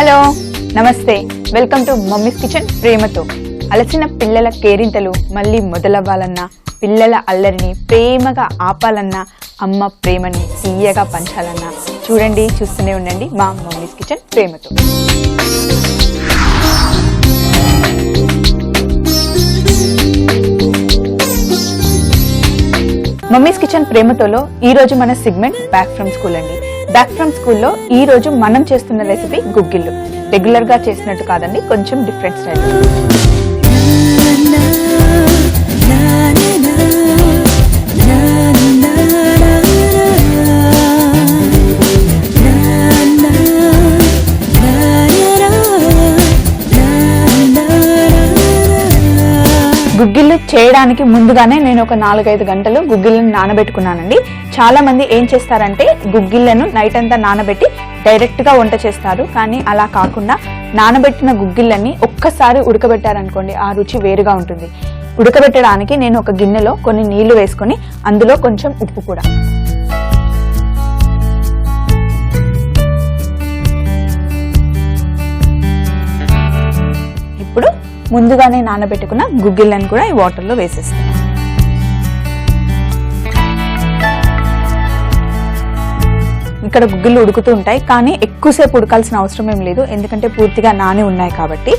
Hello నమస్తే, welcome to mummies kitchen ప్రేమతో. అలసిన పిల్లల కేరింతలు మళ్ళీ మొదలవ్వాలన్నా, పిల్లల అల్లరిని ప్రేమగా ఆపాలన్నా, అమ్మ ప్రేమని తీయగా పంచాలన్నా చూడండి, చూస్తూనే ఉండండి మా మమ్మీస్ కిచెన్ ప్రేమతో. మమ్మీస్ కిచెన్ ప్రేమతోలో ఈ రోజు మన సెగ్మెంట్ బ్యాక్ ఫ్రమ్ స్కూల్ అండి. బ్యాక్ ఫ్రమ్ స్కూల్లో ఈ రోజు మనం చేస్తున్న రెసిపీ గుగ్గిళ్ళు. రెగ్యులర్ గా చేసినట్టు కాదండి, కొంచెం డిఫరెంట్ స్టైల్. గుగ్గిళ్ళు చేయడానికి ముందుగానే నేను ఒక 4-5 గంటలు గుగ్గిళ్ళను నానబెట్టుకున్నానండి. చాలా మంది ఏం చేస్తారంటే గుగ్గిళ్ళను నైట్ అంతా నానబెట్టి డైరెక్ట్ గా వంట చేస్తారు. కానీ అలా కాకుండా నానబెట్టిన గుగ్గిళ్ళని ఒక్కసారి ఉడకబెట్టారనుకోండి, ఆ రుచి వేరుగా ఉంటుంది. ఉడకబెట్టడానికి నేను ఒక గిన్నెలో కొన్ని నీళ్లు వేసుకొని అందులో కొంచెం ఉప్పు కూడా, ఇప్పుడు ముందుగానే నానబెట్టుకున్న గుగ్గిళ్ళని కూడా ఈ వాటర్లో వేసేస్తాను. ఇక్కడ గుగ్గిళ్ళు ఉడుకుతూ ఉంటాయి, కానీ ఎక్కువసేపు ఉడకాల్సిన అవసరం ఏం లేదు, ఎందుకంటే పూర్తిగా నాని ఉన్నాయి కాబట్టి.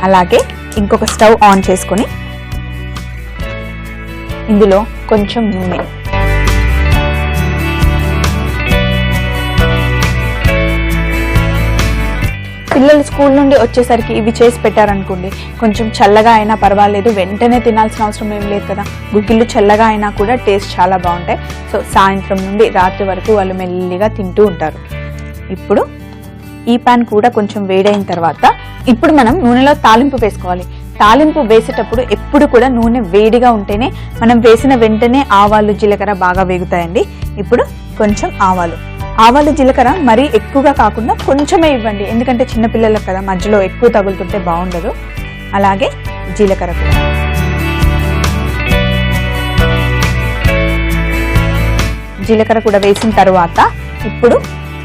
అలాగే ఇంకొక స్టవ్ ఆన్ చేసుకొని ఇందులో కొంచెం నూనె, పిల్లలు స్కూల్ నుండి వచ్చేసరికి ఇవి చేసి పెట్టారనుకోండి, కొంచెం చల్లగా అయినా పర్వాలేదు, వెంటనే తినాల్సిన అవసరం ఏం లేదు కదా. గుగ్గిళ్ళు చల్లగా అయినా కూడా టేస్ట్ చాలా బాగుంటాయి. సో సాయంత్రం నుండి రాత్రి వరకు వాళ్ళు మెల్లిగా తింటూ ఉంటారు. ఇప్పుడు ఈ పాన్ కూడా కొంచెం వేడైన తర్వాత ఇప్పుడు మనం నూనెలో తాలింపు వేసుకోవాలి. తాలింపు వేసేటప్పుడు ఎప్పుడు కూడా నూనె వేడిగా ఉంటేనే, మనం వేసిన వెంటనే ఆవాలు జీలకర్ర బాగా వేగుతాయండి. ఇప్పుడు కొంచెం ఆవాలు జీలకర్ర మరీ ఎక్కువగా కాకుండా కొంచెమే ఇవ్వండి, ఎందుకంటే చిన్నపిల్లలకు కదా, మధ్యలో ఎక్కువ తగులుతుంటే బాగుండదు. అలాగే జీలకర్ర కూడా, జీలకర్ర కూడా వేసిన తర్వాత ఇప్పుడు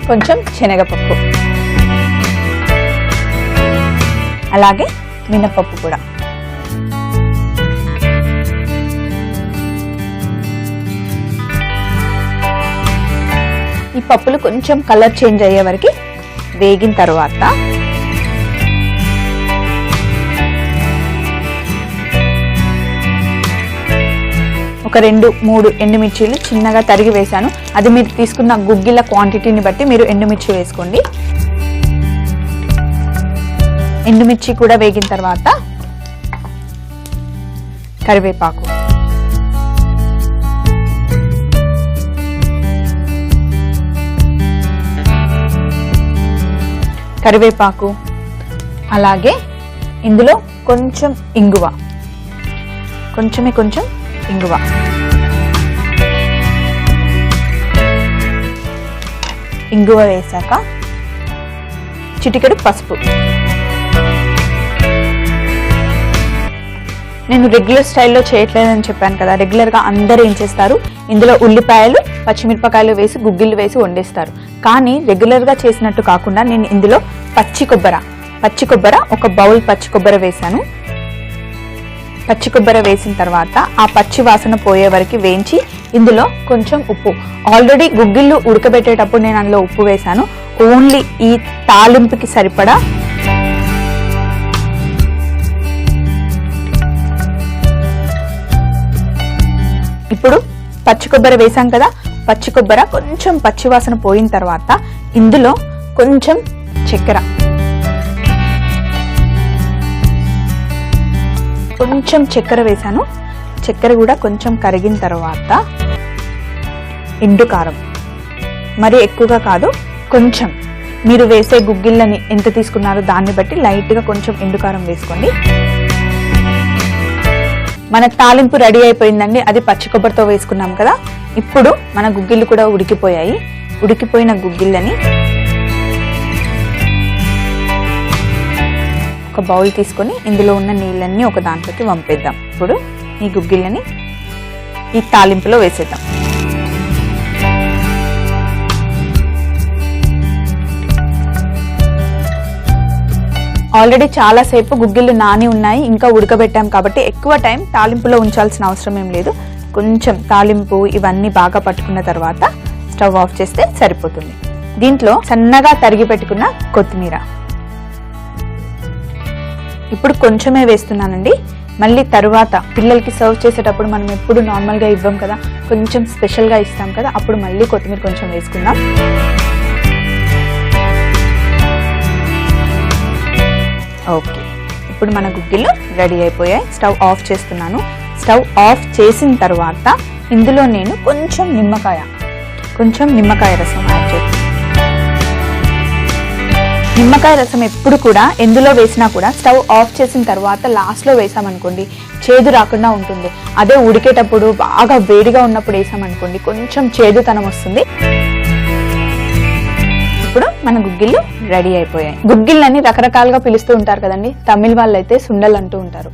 కొంచెం శనగపప్పు, అలాగే మినపప్పు కూడా. ఈ పప్పులు కొంచెం కలర్ చేంజ్ అయ్యే వరకు వేగిన తర్వాత ఒక 2-3 ఎండుమిర్చీలు చిన్నగా తరిగి వేశాను. అది మీరు తీసుకున్న గుగ్గిళ్ళ క్వాంటిటీని బట్టి మీరు ఎండుమిర్చి వేసుకోండి. ఎండుమిర్చి కూడా వేగిన తర్వాత కరివేపాకు, అలాగే ఇందులో కొంచెం ఇంగువ, కొంచెం ఇంగువ, ఇంగువ వేశాక చిటికెడు పసుపు. నేను రెగ్యులర్ స్టైల్లో చేయట్లేదని చెప్పాను కదా, రెగ్యులర్గా అందరూ ఏం చేస్తారు, ఇందులో ఉల్లిపాయలు పచ్చిమిరపకాయలు వేసి గుగ్గిళ్ళు వేసి వండేస్తారు. కానీ రెగ్యులర్గా చేసినట్టు కాకుండా నేను ఇందులో పచ్చి కొబ్బర ఒక బౌల్ పచ్చి కొబ్బరి వేశాను. పచ్చి కొబ్బరి వేసిన తర్వాత ఆ పచ్చి వాసన పోయే వరకు వేయించి ఇందులో కొంచెం ఉప్పు, ఆల్రెడీ గుగ్గిళ్ళు ఉడకబెట్టేటప్పుడు నేను అందులో ఉప్పు వేశాను, ఓన్లీ ఈ తాలింపుకి సరిపడా ఇప్పుడు పచ్చి కొబ్బరి వేసాం కదా, పచ్చి కొబ్బరి కొంచెం పచ్చి వాసన పోయిన తర్వాత ఇందులో కొంచెం చక్కెర వేసాను. చక్కెర కూడా కొంచెం కరిగిన తర్వాత ఎండు కారం, మరి ఎక్కువగా కాదు, కొంచెం మీరు వేసే గుగ్గిళ్ళని ఎంత తీసుకున్నారో దాన్ని బట్టి లైట్గా కొంచెం ఎండు కారం వేసుకోండి. మన తాలింపు రెడీ అయిపోయిందండి, అది పచ్చి కొబ్బరితో వేసుకున్నాం కదా. ఇప్పుడు మన గుగ్గిళ్ళు కూడా ఉడికిపోయాయి. ఉడికిపోయిన గుగ్గిళ్ళని ఒక బౌల్ తీసుకొని ఇందులో ఉన్న నీళ్ళన్నీ ఒక దాంట్లోకి వంపేద్దాం. ఇప్పుడు ఈ గుగ్గిళ్ళని ఈ తాలింపులో వేసేద్దాం. ఆల్రెడీ చాలాసేపు గుగ్గిళ్ళు నాని ఉన్నాయి, ఇంకా ఉడకబెట్టాం కాబట్టి ఎక్కువ టైం తాలింపులో ఉంచాల్సిన అవసరం ఏం లేదు. కొంచెం తాలింపు ఇవన్నీ బాగా పట్టుకున్న తర్వాత స్టవ్ ఆఫ్ చేస్తే సరిపోతుంది. దీంట్లో సన్నగా తరిగి పెట్టుకున్న కొత్తిమీర ఇప్పుడు కొంచెమే వేస్తున్నానండి. మళ్ళీ తరువాత పిల్లలకి సర్వ్ చేసేటప్పుడు మనం ఎప్పుడు నార్మల్గా ఇవ్వం కదా, కొంచెం స్పెషల్గా ఇస్తాం కదా, అప్పుడు మళ్ళీ కొత్తిమీర కొంచెం వేసుకుందాం. ఓకే, ఇప్పుడు మన గుగ్గిళ్ళు రెడీ అయిపోయాయి. స్టవ్ ఆఫ్ చేస్తున్నాను. స్టవ్ ఆఫ్ చేసిన తర్వాత ఇందులో నేను కొంచెం నిమ్మకాయ రసం యాడ్ చేస్తాను. నిమ్మకాయ రసం ఎప్పుడు కూడా ఎందులో వేసినా కూడా స్టవ్ ఆఫ్ చేసిన తర్వాత లాస్ట్లో వేసామనుకోండి చేదు రాకుండా ఉంటుంది. అదే ఉడికేటప్పుడు బాగా వేడిగా ఉన్నప్పుడు వేసామనుకోండి కొంచెం చేదుతనం వస్తుంది. ఇప్పుడు మన గుగ్గిళ్ళు రెడీ అయిపోయాయి. గుగ్గిళ్ళని రకరకాలుగా పిలుస్తూ ఉంటారు కదండి. తమిళ వాళ్ళు అయితే సుండలు అంటూ ఉంటారు.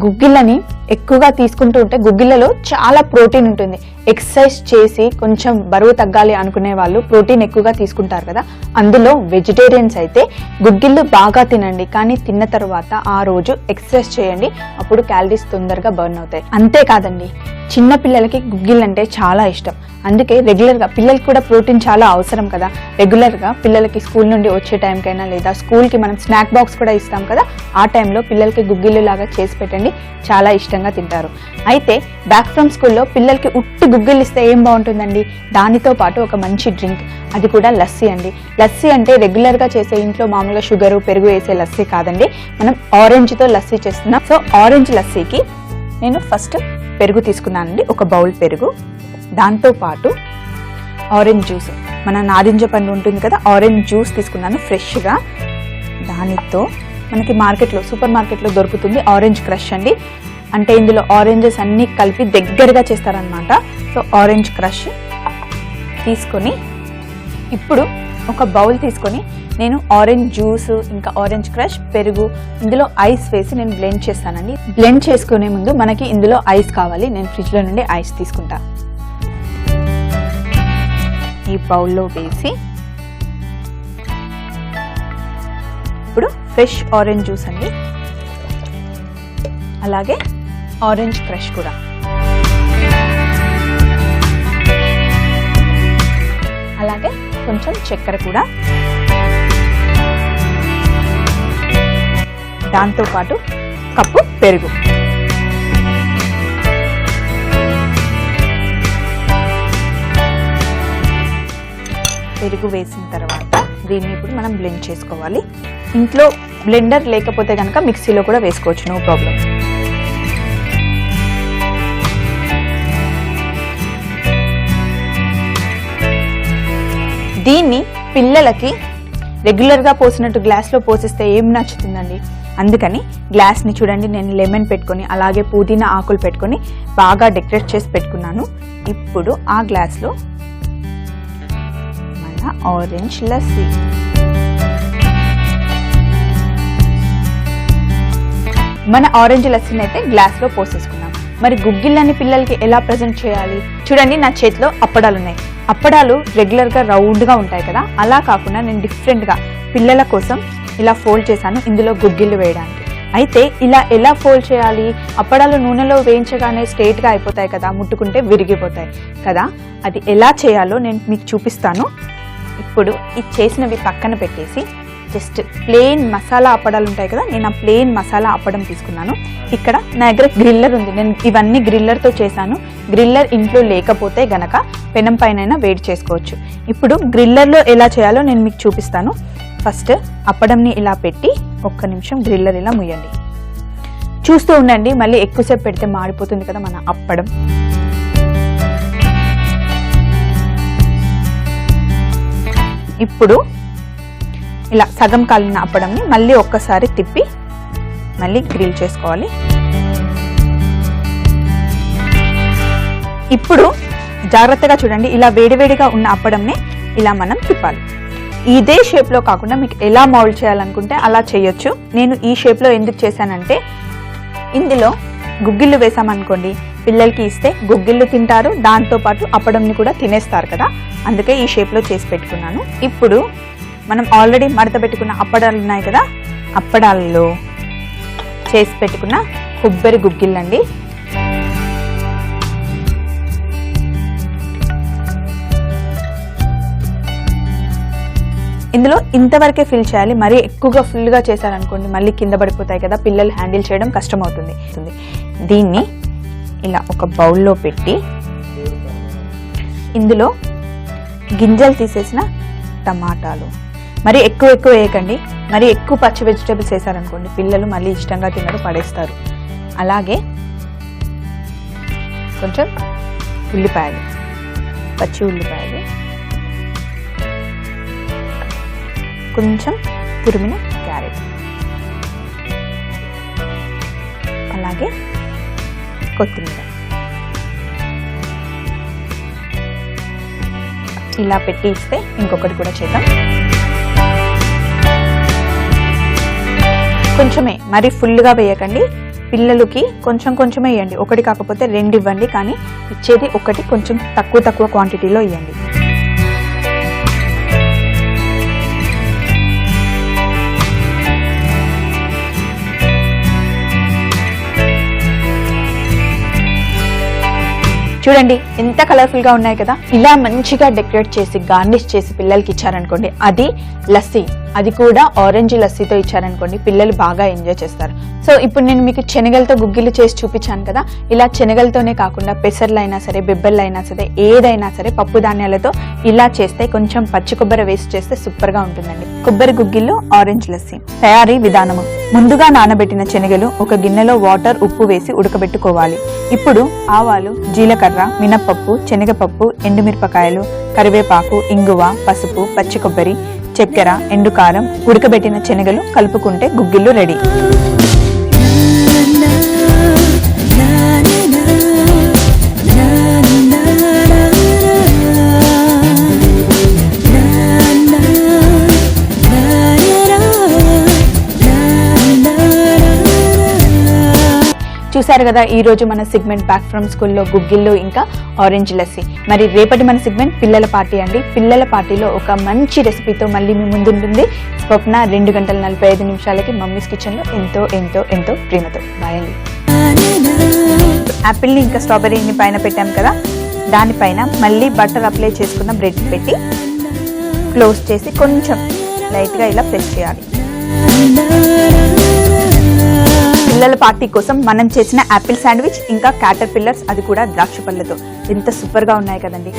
గుగ్గిళ్ళని ఎక్కువగా తీసుకుంటూ ఉంటే గుగ్గిళ్ళలో చాలా ప్రోటీన్ ఉంటుంది. ఎక్సర్సైజ్ చేసి కొంచెం బరువు తగ్గాలి అనుకునే వాళ్ళు ప్రోటీన్ ఎక్కువగా తీసుకుంటారు కదా. అందులో వెజిటేరియన్స్ అయితే గుగ్గిళ్ళు బాగా తినండి, కానీ తిన్న తర్వాత ఆ రోజు ఎక్సర్సైజ్ చేయండి, అప్పుడు క్యాలరీస్ తొందరగా బర్న్ అవుతాయి. అంతేకాదండి, చిన్న పిల్లలకి గుగ్గిళ్ళు అంటే చాలా ఇష్టం. అందుకే రెగ్యులర్గా పిల్లలకి కూడా ప్రోటీన్ చాలా అవసరం కదా. రెగ్యులర్గా పిల్లలకి స్కూల్ నుండి వచ్చే టైంకైనా లేదా స్కూల్కి మనం స్నాక్ బాక్స్ కూడా ఇస్తాం కదా, ఆ టైంలో పిల్లలకి గుగ్గిళ్ళు లాగా చేసి పెట్టండి, చాలా ఇష్టంగా తింటారు. అయితే బ్యాక్ ఫ్రమ్ స్కూల్లో పిల్లలకి ఉట్టి గుగ్గిళ్ళు ఇస్తే ఏం బాగుంటుందండి, దానితో పాటు ఒక మంచి డ్రింక్, అది కూడా లస్సీ అండి. లస్సీ అంటే రెగ్యులర్గా చేసే ఇంట్లో మామూలుగా షుగరు పెరుగు వేసే లస్సీ కాదండి, మనం ఆరెంజ్తో లస్సీ చేస్తున్నాం. సో ఆరెంజ్ లస్సీకి నేను ఫస్ట్ పెరుగు తీసుకున్నానండి, ఒక బౌల్ పెరుగు. దాంతో పాటు ఆరెంజ్ జ్యూస్, మన నారింజ పండు ఉంటుంది కదా, ఆరెంజ్ జ్యూస్ తీసుకున్నాను ఫ్రెష్గా. దానితో మనకి మార్కెట్లో సూపర్ మార్కెట్లో దొరుకుతుంది ఆరెంజ్ క్రష్ అండి. అంటే ఇందులో ఆరెంజెస్ అన్నీ కలిపి దగ్గరగా చేస్తారనమాట. సో ఆరెంజ్ క్రష్ తీసుకొని ఇప్పుడు ఒక బౌల్ తీసుకొని నేను ఆరెంజ్ జ్యూస్ ఇంకా ఆరెంజ్ క్రష్ పెరుగు ఇందులో ఐస్ వేసి నేను బ్లెండ్ చేస్తానండి. బ్లెండ్ చేసుకునే ముందు మనకి ఇందులో ఐస్ కావాలి, నేను ఫ్రిడ్జ్లో నుండి ఐస్ తీసుకుంటా. ఈ బౌల్లో వేసి ఇప్పుడు ఫ్రెష్ ఆరెంజ్ జ్యూస్ అండి, అలాగే ఆరెంజ్ క్రష్ కూడా, అలాగే కొంచెం చక్కెర కూడా, దాంతోపాటు కప్పు పెరుగు. పెరుగు వేసిన తర్వాత దీన్ని ఇప్పుడు మనం బ్లెండ్ చేసుకోవాలి. ఇంట్లో బ్లెండర్ లేకపోతే కనుక మిక్సీలో కూడా వేసుకోవచ్చు, నో ప్రాబ్లం. దీన్ని పిల్లలకి రెగ్యులర్గా పోసినట్టు గ్లాస్లో పోసిస్తే ఏం నచ్చుతుందండి. అందుకని గ్లాస్ని చూడండి, నేను లెమన్ పెట్టుకొని అలాగే పుదీనా ఆకులు పెట్టుకొని బాగా డెకరేట్ చేసి పెట్టుకున్నాను. ఇప్పుడు ఆ గ్లాస్లో మన ఆరెంజ్ లస్సీ, మన ఆరెంజ్ లస్సీని అయితే గ్లాస్లో పోసేసుకున్నాం. మరి గుగ్గిళ్ళని పిల్లలకి ఎలా ప్రజెంట్ చేయాలి? చూడండి, నా చేతిలో అప్పడాలు ఉన్నాయి. అప్పడాలు రెగ్యులర్గా రౌండ్గా ఉంటాయి కదా, అలా కాకుండా నేను డిఫరెంట్గా పిల్లల కోసం ఇలా ఫోల్డ్ చేశాను, ఇందులో గుగ్గిళ్ళు వేయడానికి. అయితే ఇలా ఎలా ఫోల్డ్ చేయాలి? అప్పడాలు నూనెలో వేయించగానే స్ట్రైట్గా అయిపోతాయి కదా, ముట్టుకుంటే విరిగిపోతాయి కదా. అది ఎలా చేయాలో నేను మీకు చూపిస్తాను. ఇప్పుడు ఈ చేసినవి పక్కన పెట్టేసి జస్ట్ ప్లెయిన్ మసాలా అప్పడాలు ఉంటాయి కదా, నేను ఆ ప్లెయిన్ మసాలా అప్పడం తీసుకున్నాను. ఇక్కడ నా దగ్గర గ్రిల్లర్ ఉంది, నేను ఇవన్నీ గ్రిల్లర్తో చేశాను. గ్రిల్లర్ ఇంట్లో లేకపోతే గనక పెనం పైన వేడి చేసుకోవచ్చు. ఇప్పుడు గ్రిల్లర్లో ఎలా చేయాలో నేను మీకు చూపిస్తాను. ఫస్ట్ అప్పడంని ఇలా పెట్టి ఒక్క నిమిషం గ్రిల్లర్ ఇలా ముయ్యండి. చూస్తూ ఉండండి, మళ్ళీ ఎక్కువసేపు పెడితే మాడిపోతుంది కదా మన అప్పడం. ఇప్పుడు ఇలా సగం కాలిన అప్పడంని మళ్ళీ ఒక్కసారి తిప్పి మళ్ళీ గ్రిల్ చేసుకోవాలి. ఇప్పుడు జాగ్రత్తగా చూడండి, ఇలా వేడివేడిగా ఉన్న అప్పడంని ఇలా మనం తిప్పాలి. ఇదే షేప్లో కాకుండా మీకు ఎలా మౌల్డ్ చేయాలనుకుంటే అలా చేయొచ్చు. నేను ఈ షేప్లో ఎందుకు చేశానంటే, ఇందులో గుగ్గిళ్ళు వేసామనుకోండి పిల్లలకి ఇస్తే గుగ్గిళ్ళు తింటారు, దాంతోపాటు అప్పడంని కూడా తినేస్తారు కదా, అందుకే ఈ షేప్లో చేసి పెట్టుకున్నాను. ఇప్పుడు మనం ఆల్రెడీ మడత పెట్టుకున్న అప్పడాలు ఉన్నాయి కదా, అప్పడాలలో చేసి పెట్టుకున్న కొబ్బరి గుగ్గిళ్ళండి. ఇందులో ఇంతవరకే ఫిల్ చేయాలి. మరీ ఎక్కువగా ఫుల్గా చేశారనుకోండి మళ్ళీ కింద పడిపోతాయి కదా, పిల్లలు హ్యాండిల్ చేయడం కష్టమవుతుంది. దీన్ని ఇలా ఒక బౌల్లో పెట్టి ఇందులో గింజలు తీసేసిన టమాటాలు, మరి ఎక్కువ వేయకండి. మరి ఎక్కువ పచ్చి వెజిటేబుల్స్ వేసారనుకోండి పిల్లలు మళ్ళీ ఇష్టంగా తినరు, పడేస్తారు. అలాగే కొంచెం ఉల్లిపాయలు, పచ్చి ఉల్లిపాయలు, కొంచెం తురిమిన క్యారెట్, అలాగే కొత్తిమీర. ఇలా పెట్టి ఇస్తే ఇంకొకటి కూడా చేద్దాం. కొంచెమే, మరి ఫుల్గా వేయకండి. పిల్లలకి కొంచెం కొంచెమే ఇవ్వండి. ఒకటి కాకపోతే 2 ఇవ్వండి, కానీ ఇచ్చేది ఒకటి, కొంచెం తక్కువ క్వాంటిటీలో ఇవ్వండి. చూడండి ఎంత కలర్ఫుల్ గా ఉన్నాయి కదా. ఇలా మంచిగా డెకరేట్ చేసి గార్నిష్ చేసి పిల్లలకి ఇచ్చారనుకోండి, అది లస్సీ, అది కూడా ఆరెంజ్ లస్సీతో ఇచ్చారనుకోండి పిల్లలు బాగా ఎంజాయ్ చేస్తారు. సో ఇప్పుడు నేను మీకు శనగలతో గుగ్గిళ్ళు చేసి చూపించాను కదా. ఇలా శనగలతోనే కాకుండా పెసర్లైనా సరే, బెబ్బర్లైనా సరే, ఏదైనా సరే పప్పు ధాన్యాలతో ఇలా చేస్తే, కొంచెం పచ్చి కొబ్బరి వేసి చేస్తే సూపర్ గా ఉంటుందండి. కొబ్బరి గుగ్గిళ్ళు ఆరెంజ్ లస్సీ తయారీ విధానము: ముందుగా నానబెట్టిన శనగలు ఒక గిన్నెలో వాటర్, ఉప్పు వేసి ఉడకబెట్టుకోవాలి. ఇప్పుడు ఆవాలు, జీలకర్ర, మినప్పప్పు, శనగపప్పు, ఎండుమిరపకాయలు, కరివేపాకు, ఇంగువ, పసుపు, పచ్చి కొబ్బరి, చక్కెర, ఎండుకారం, ఉడకబెట్టిన శనగలు కలుపుకుంటే గుగ్గిళ్ళు రెడీ. చూసారు కదా ఈ రోజు మన సెగ్మెంట్ బ్యాక్ ఫ్రమ్ స్కూల్లో గుగ్గిళ్ళు ఇంకా ఆరెంజ్ లస్సీ. మరి రేపటి మన సెగ్మెంట్ పిల్లల పార్టీ అండి. పిల్లల పార్టీలో ఒక మంచి రెసిపీతో మళ్ళీ మీ ముందు ఉంటుంది స్వప్న. 2:45 మమ్మీస్ కిచెన్ లో ఎంతో ఎంతో ఎంతో ప్రేమతో. బాయ్ అండి. యాపిల్ని ఇంకా స్ట్రాబెర్రీని పైన పెట్టాం కదా, దానిపైన మళ్ళీ బటర్ అప్లై చేసుకున్న బ్రెడ్ పెట్టి క్లోజ్ చేసి కొంచెం లైట్గా ఇలా ప్రెస్ చేయాలి. పిల్లల పార్టీ కోసం మనం చేసిన యాపిల్ శాండ్విచ్ ఇంకా క్యాటర్ పిల్లర్స్, అది కూడా ద్రాక్ష పళ్ళతో ఎంత సూపర్ గా ఉన్నాయి కదండి.